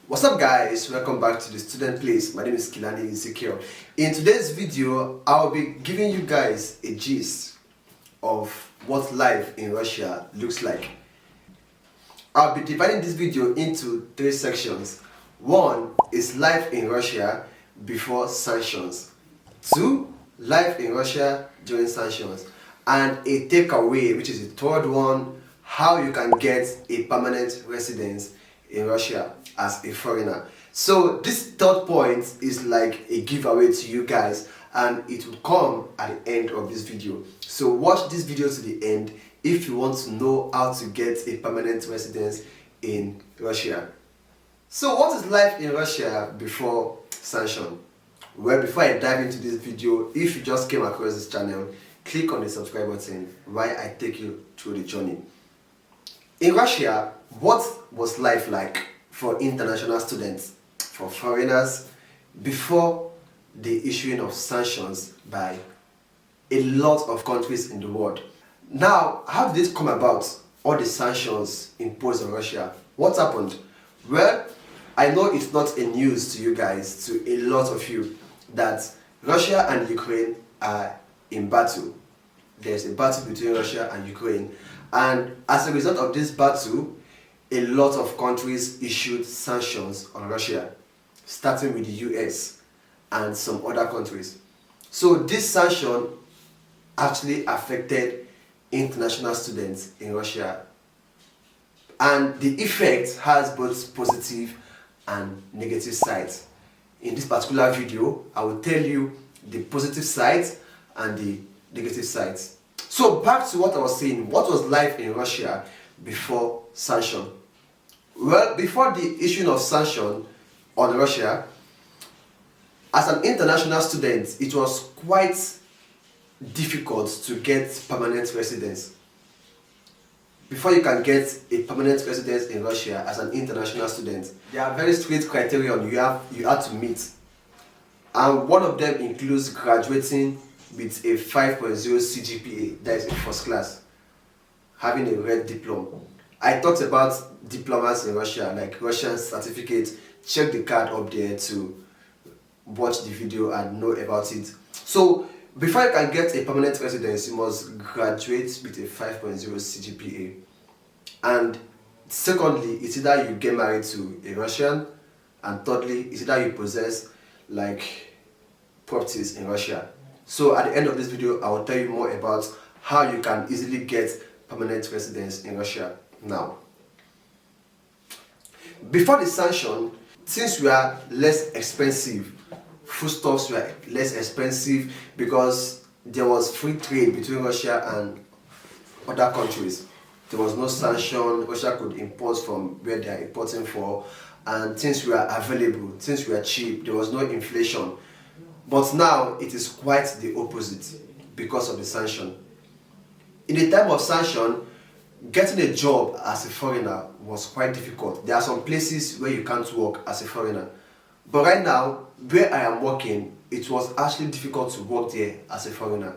What's up guys, welcome back to the student place. My name is Kilani Ezekiel. In today's video, I'll be giving you guys a gist of what life in Russia looks like. I'll be dividing this video into three sections. One is life in Russia before sanctions. Two, life in Russia during sanctions. And a takeaway, which is the third one, how you can get a permanent residence in Russia as a foreigner. So this third point is like a giveaway to you guys, and it will come at the end of this video. So watch this video to the end if you want to know how to get a permanent residence in Russia. So what is life in Russia before sanction? Well, before I dive into this video, if you just came across this channel, click on the subscribe button while I take you through the journey. In Russia, what was life like for international students, for foreigners, before the issuing of sanctions by a lot of countries in the world? Now, how did it come about, all the sanctions imposed on Russia? What happened? Well, I know it's not a news to you guys, to a lot of you, that Russia and Ukraine are in battle. There's a battle between Russia and Ukraine, and as a result of this battle, a lot of countries issued sanctions on Russia, starting with the US and some other countries. So this sanction actually affected international students in Russia, and the effect has both positive and negative sides. In this particular video, I will tell you the positive sides and the negative sides. So back to what I was saying, what was life in Russia before sanction? Well, before the issuing of sanction on Russia, as an international student, it was quite difficult to get permanent residence. Before you can get a permanent residence in Russia as an international student, there are very strict criteria you have to meet. And one of them includes graduating with a 5.0 CGPA, that is a first class, having a red diploma. I talked about diplomas in Russia, like Russian certificate. Check the card up there to watch the video and know about it. So before you can get a permanent residence, you must graduate with a 5.0 CGPA. And secondly, it's either you get married to a Russian, and thirdly, it's either you possess like properties in Russia. So at the end of this video, I will tell you more about how you can easily get permanent residence in Russia now. Before the sanction, things were less expensive. Foodstuffs were less expensive because there was free trade between Russia and other countries. There was no sanction. Russia could import from where they are importing for, and things were available, things were cheap, there was no inflation. But now it is quite the opposite because of the sanction. In the time of sanction, getting a job as a foreigner was quite difficult. There are some places where you can't work as a foreigner. But right now, where I am working, it was actually difficult to work there as a foreigner.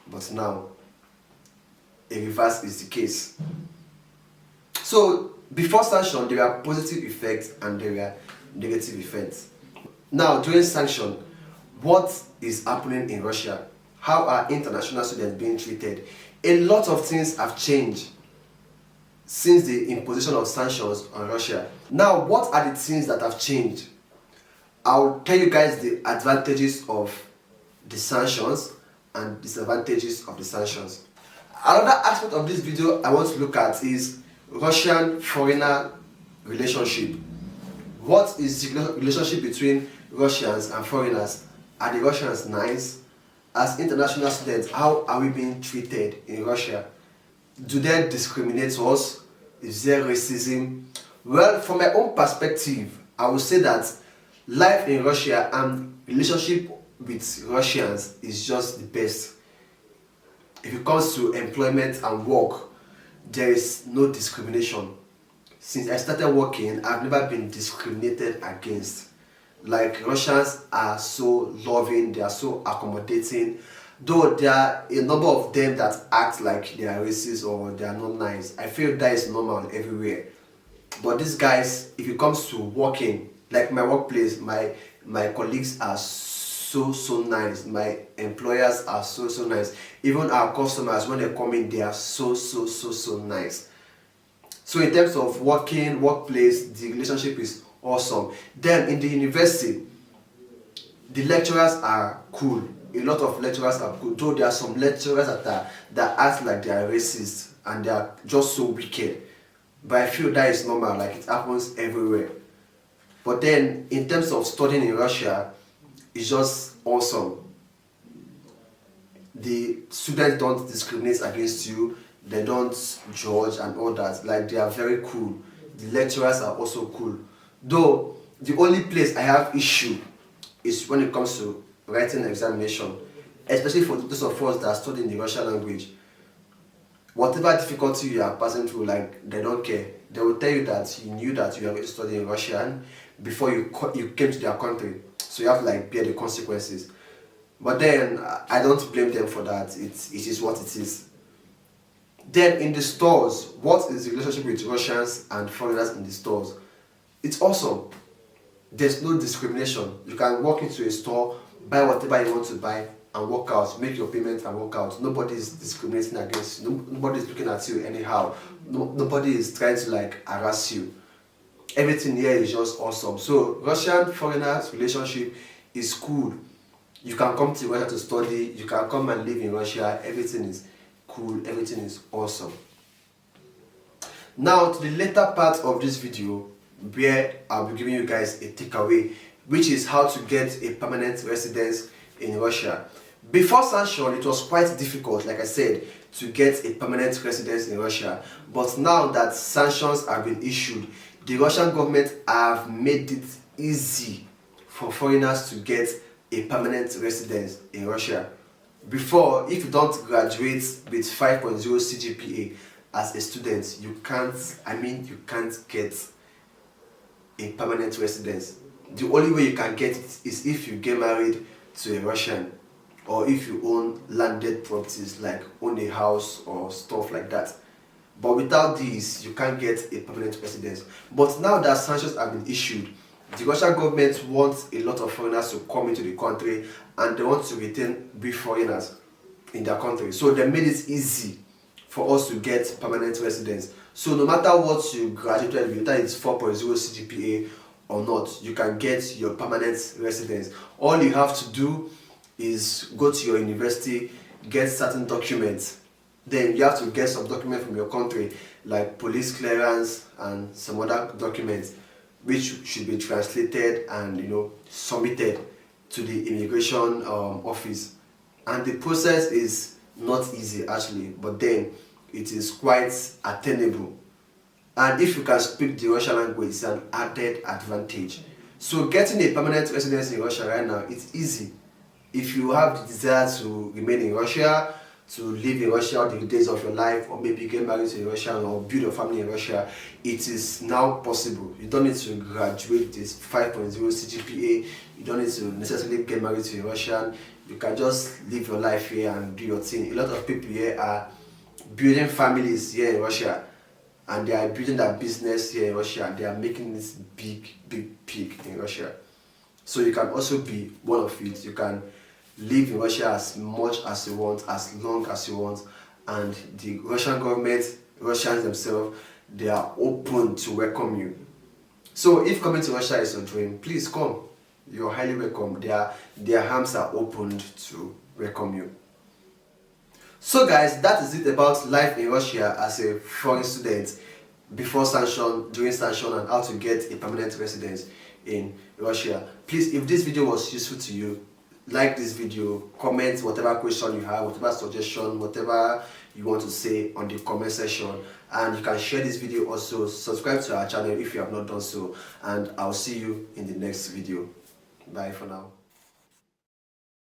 But now, a reverse is the case. So, before sanction, there were positive effects and there were negative effects. Now, during sanction, what is happening in Russia? How are international students being treated? A lot of things have changed since the imposition of sanctions on Russia. Now, what are the things that have changed? I'll tell you guys the advantages of the sanctions and disadvantages of the sanctions. Another aspect of this video I want to look at is Russian-foreigner relationship. What is the relationship between Russians and foreigners? Are the Russians nice? As international students, how are we being treated in Russia? Do they discriminate us? Is there racism? Well, from my own perspective, I would say that life in Russia and relationship with Russians is just the best. If it comes to employment and work, there is no discrimination. Since I started working, I've never been discriminated against. Like, Russians are so loving, they are so accommodating. Though there are a number of them that act like they are racist or they are not nice, I feel that is normal everywhere. But these guys, if it comes to working, like my workplace, my colleagues are so nice. My employers are so nice. Even our customers, when they come in, they are so nice. So in terms of workplace, the relationship is awesome. Then in the university, the lecturers are cool. A lot of lecturers are cool, though there are some lecturers that act like they are racist and they are just so wicked. But I feel that is normal, like it happens everywhere. But then in terms of studying in Russia, it's just awesome. The students don't discriminate against you, they don't judge and all that. Like, they are very cool. The lecturers are also cool. Though the only place I have issue is when it comes to writing examination, especially for those of us that study in the Russian language. Whatever difficulty you are passing through, like, they don't care. They will tell you that you knew that you were going to study in Russian before you came to their country, so you have to like bear the consequences. But then I don't blame them for that. It is what it is. Then in the stores, what is the relationship with Russians and foreigners in the stores? It's awesome. There's no discrimination. You can walk into a store, buy whatever you want to buy, and walk out, make your payment and walk out. Nobody is discriminating against you. Nobody is looking at you anyhow. Nobody is trying to like harass you. Everything here is just awesome. So Russian foreigners relationship is cool. You can come to Russia to study, you can come and live in Russia. Everything is cool, everything is awesome. Now to the later part of this video, where I'll be giving you guys a takeaway, which is how to get a permanent residence in Russia. Before sanction, it was quite difficult, like I said, to get a permanent residence in Russia. But now that sanctions have been issued, the Russian government have made it easy for foreigners to get a permanent residence in Russia. Before, if you don't graduate with 5.0 CGPA as a student, you can't get a permanent residence. The only way you can get it is if you get married to a Russian, or if you own landed properties, like own a house or stuff like that. But without these, you can't get a permanent residence. But now that sanctions have been issued, the Russian government wants a lot of foreigners to come into the country, and they want to retain big foreigners in their country. So they made it easy for us to get permanent residence. So no matter what you graduated with, whether it's 4.0 CGPA or not, you can get your permanent residence. All you have to do is go to your university, get certain documents. Then you have to get some documents from your country, like police clearance and some other documents, which should be translated and submitted to the immigration office. And the process is not easy actually, but then it is quite attainable. And if you can speak the Russian language, it's an added advantage. So getting a permanent residence in Russia right now, it's easy. If you have the desire to remain in Russia, to live in Russia all the days of your life, or maybe get married to a Russian or build a family in Russia, it is now possible. You don't need to graduate this 5.0 CGPA. You don't need to necessarily get married to a Russian. You can just live your life here and do your thing. A lot of people here are building families here in Russia, and they are building their business here in Russia, and they are making this big peak in Russia. So you can also be one of it. You can live in Russia as much as you want, as long as you want, and the Russian government, Russians themselves, they are open to welcome you. So if coming to Russia is your dream, please come. You're highly welcome. Their arms are opened to welcome you. So guys, that is it about life in Russia as a foreign student before sanction, during sanction, and how to get a permanent residence in Russia. Please, if this video was useful to you, like this video, comment whatever question you have, whatever suggestion, whatever you want to say on the comment section, and you can share this video. Also subscribe to our channel if you have not done so, and I'll see you in the next video. Bye for now.